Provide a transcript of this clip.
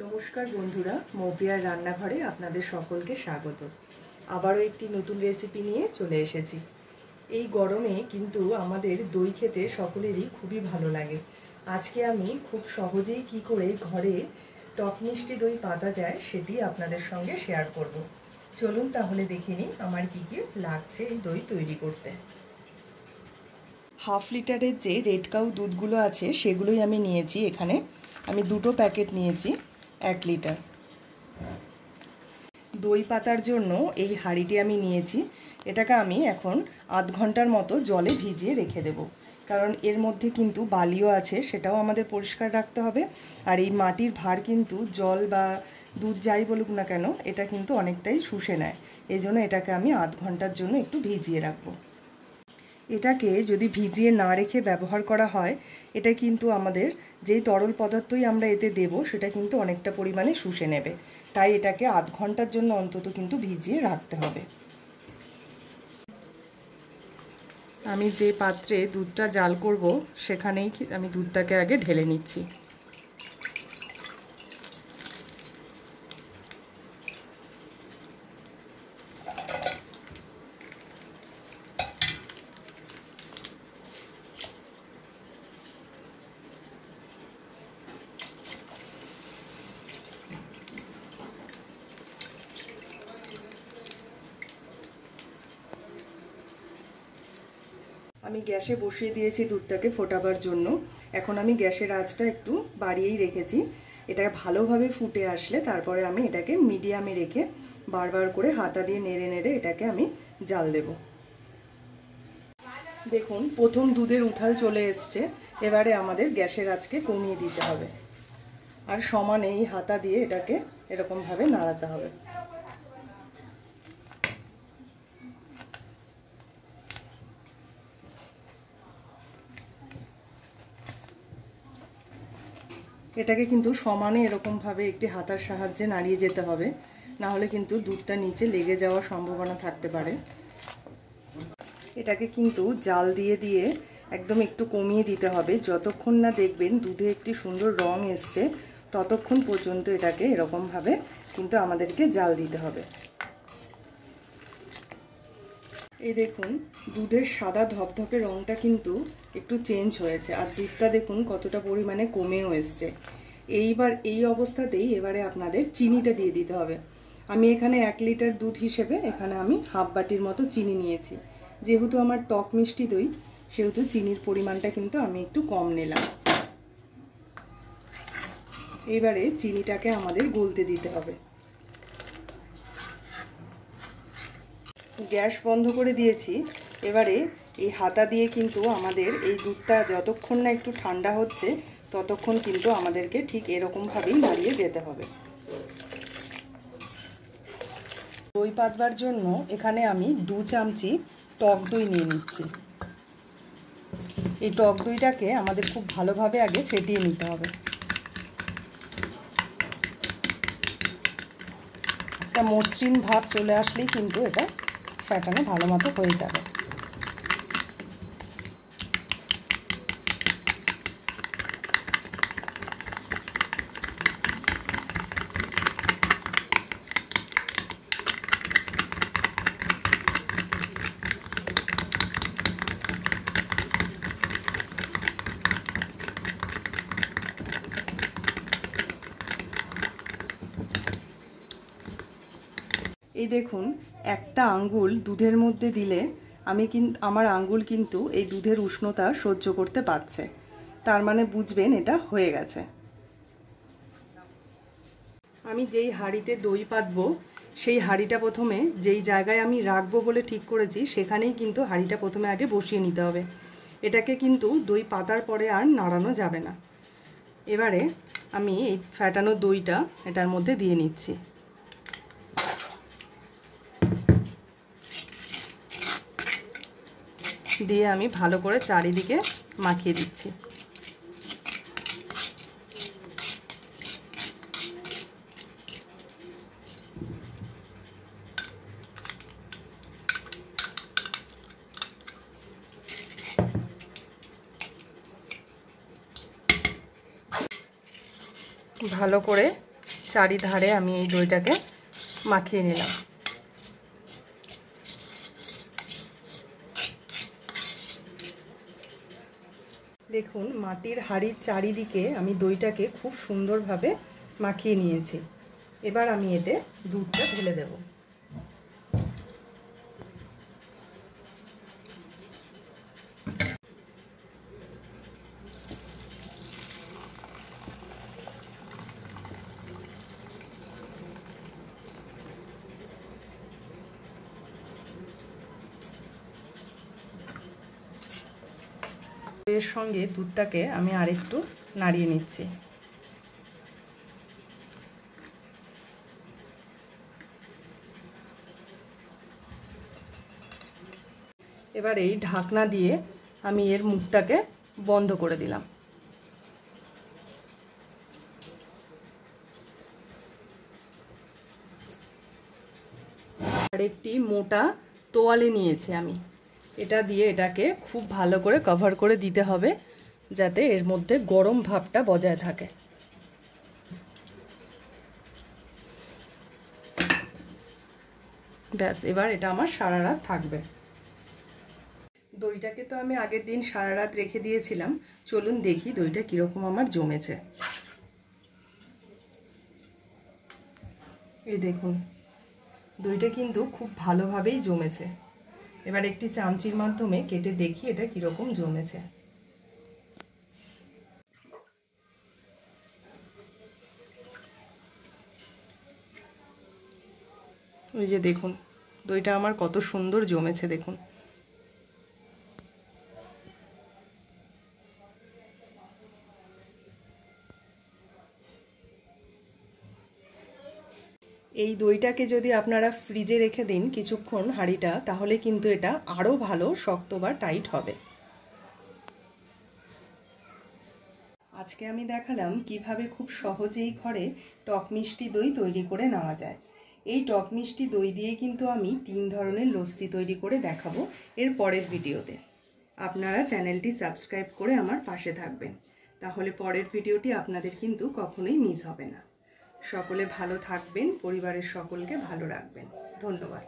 নমস্কার বন্ধুরা, মৌপিয়ার রান্নাঘরে আপনাদের সকলকে স্বাগত। আবারও একটি নতুন রেসিপি নিয়ে চলে এসেছি। এই গরমে কিন্তু আমাদের দই খেতে সকলেরই খুবই ভালো লাগে। আজকে আমি খুব সহজেই কি করে ঘরে টক মিষ্টি দই পাতা যায় সেটি আপনাদের সঙ্গে শেয়ার করব। চলুন তাহলে দেখে নিই আমার কি কি লাগছে এই দই তৈরি করতে। হাফ লিটারের যে রেড কাউ দুধগুলো আছে সেগুলোই আমি নিয়েছি। এখানে আমি দুটো প্যাকেট নিয়েছি 1 লিটার। দই পাতার জন্য এই হাঁড়িটি আমি নিয়েছি। এটাকে আমি এখন আধ ঘন্টার মতো জলে ভিজিয়ে রেখে দেব, কারণ এর মধ্যে কিন্তু বালিও আছে, সেটাও আমাদের পরিষ্কার রাখতে হবে। আর এই মাটির ভার কিন্তু জল বা দুধ যাই বলুক না কেন এটা কিন্তু অনেকটাই শুষে নেয়। এই জন্য এটাকে আমি আধ ঘন্টার জন্য একটু ভিজিয়ে রাখবো। এটাকে যদি ভিজিয়ে না রেখে ব্যবহার করা হয়, এটা কিন্তু আমাদের যেই তরল পদার্থই আমরা এতে দেব সেটা কিন্তু অনেকটা পরিমাণে শুষে নেবে। তাই এটাকে আধ ঘন্টার জন্য অন্তত কিন্তু ভিজিয়ে রাখতে হবে। আমি যে পাত্রে দুধটা জাল করব সেখানেই আমি দুধটাকে আগে ঢেলে নিচ্ছি। আমি গ্যাসে বসিয়ে দিয়েছি দুধটাকে ফোটাবার জন্য। এখন আমি গ্যাসের আঁচটা একটু বাড়িয়েই রেখেছি। এটা ভালোভাবে ফুটে আসলে তারপরে আমি এটাকে মিডিয়ামে রেখে বারবার করে হাতা দিয়ে নেড়ে নেড়ে এটাকে আমি জাল দেব। দেখুন প্রথম দুধের উথাল চলে এসছে। এবারে আমাদের গ্যাসের আঁচকে কমিয়ে দিতে হবে আর সমানে এই হাতা দিয়ে এটাকে এরকমভাবে নাড়াতে হবে। এটাকে কিন্তু সমানে এরকমভাবে একটি হাতার সাহায্যে নাড়িয়ে যেতে হবে, না হলে কিন্তু দুধটা নিচে লেগে যাওয়ার সম্ভাবনা থাকতে পারে। এটাকে কিন্তু জাল দিয়ে দিয়ে একদম একটু কমিয়ে দিতে হবে। যতক্ষণ না দেখবেন দুধে একটি সুন্দর রং এসছে ততক্ষণ পর্যন্ত এটাকে এরকমভাবে কিন্তু আমাদেরকে জাল দিতে হবে। এই দেখুন দুধের সাদা ধপধপে রঙটা কিন্তু একটু চেঞ্জ হয়েছে, আর দুধটা দেখুন কতটা পরিমাণে কমেও এসছে। এইবার এই অবস্থাতেই এবারে আপনাদের চিনিটা দিয়ে দিতে হবে। আমি এখানে 1 লিটার দুধ হিসেবে এখানে আমি হাফ বাটির মতো চিনি নিয়েছি। যেহেতু আমার টক মিষ্টি দই সেহেতু চিনির পরিমাণটা কিন্তু আমি একটু কম নিলাম। এবারে চিনিটাকে আমাদের গলতে দিতে হবে। গ্যাস বন্ধ করে দিয়েছি। এবারে এই হাতা দিয়ে কিন্তু আমাদের এই দুধটা যতক্ষণ না একটু ঠান্ডা হচ্ছে ততক্ষণ কিন্তু আমাদেরকে ঠিক এরকমভাবেই নাড়িয়ে যেতে হবে। দই পাতবার জন্য এখানে আমি 2 চামচি টক দই নিয়ে নিচ্ছি। এই টক দইটাকে আমাদের খুব ভালোভাবে আগে ফেটিয়ে নিতে হবে। একটা মসৃণ ভাব চলে আসলেই কিন্তু এটা ফেটানো ভালো মতো হয়ে যাবে। এই দেখুন একটা আঙ্গুল দুধের মধ্যে দিলে আমার আঙ্গুল কিন্তু এই দুধের উষ্ণতা সহ্য করতে পারছে, তার মানে বুঝবেন এটা হয়ে গেছে। আমি যেই হাঁড়িতে দই পাতবো সেই হাঁড়িটা প্রথমে যেই জায়গায় আমি রাখবো বলে ঠিক করেছি সেখানেই কিন্তু হাঁড়িটা প্রথমে আগে বসিয়ে নিতে হবে। এটাকে কিন্তু দই পাতার পরে আর নাড়ানো যাবে না। এবারে আমি এই ফ্যাটানো দইটা এটার মধ্যে দিয়ে নিচ্ছি। দিয়ে আমি ভালো করে চারিদিকে মাখিয়ে দিচ্ছি। ভালো করে চারিধারে আমি এই দইটাকে মাখিয়ে নিলাম। দেখুন মাটির হাঁড়ির চারিদিকে আমি দইটাকে খুব সুন্দরভাবে মাখিয়ে নিয়েছি। এবার আমি এতে দুধটা ঢেলে দেব। এর সঙ্গে দুধটাকে আমি আরেকটু নাড়িয়ে নিচ্ছি। এবার এই ঢাকনা দিয়ে আমি এর মুখটাকে বন্ধ করে দিলাম। আর একটি মোটা তোয়ালে নিয়েছি আমি, এটা দিয়ে এটাকে খুব ভালো করে কভার করে দিতে হবে যাতে এর মধ্যে গরম ভাবটা বজায় থাকে। ব্যাস, এবার এটা আমার সারা রাত থাকবে। দইটাকে তো আমি আগের দিন সারা রাত রেখে দিয়েছিলাম, চলুন দেখি দইটা কীরকম আমার জমেছে। এই দেখুন দইটা কিন্তু খুব ভালোভাবেই জমেছে। এবার একটি চামচির মাধ্যমে কেটে দেখি এটা কীরকম জমেছে। ওই যে দেখুন দইটা আমার কত সুন্দর জমেছে দেখুন। এই দইটাকে যদি আপনারা ফ্রিজে রেখে দিন কিছুক্ষণ হাঁড়িটা, তাহলে কিন্তু এটা আরও ভালো শক্ত বা টাইট হবে। আজকে আমি দেখালাম কিভাবে খুব সহজেই ঘরে টক মিষ্টি দই তৈরি করে নেওয়া যায়। এই টক মিষ্টি দই দিয়ে কিন্তু আমি 3 ধরনের লস্যি তৈরি করে দেখাবো এর পরের ভিডিওতে। আপনারা চ্যানেলটি সাবস্ক্রাইব করে আমার পাশে থাকবেন, তাহলে পরের ভিডিওটি আপনাদের কিন্তু কখনোই মিস হবে না। সকলে ভালো থাকবেন, পরিবারের সকলকে ভালো রাখবেন। ধন্যবাদ।